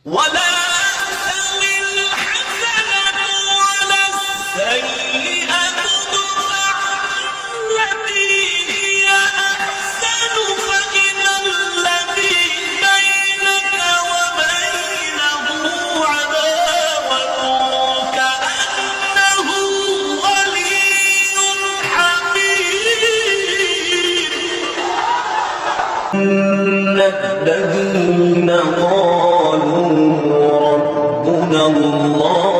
ولا تستوي الحسنة ولا السيئة ادفع بالتي هي أحسن فإذا الذي بينك وبينه عداوة كأنه ولي حميم. إن الذين قالوا ربنا الله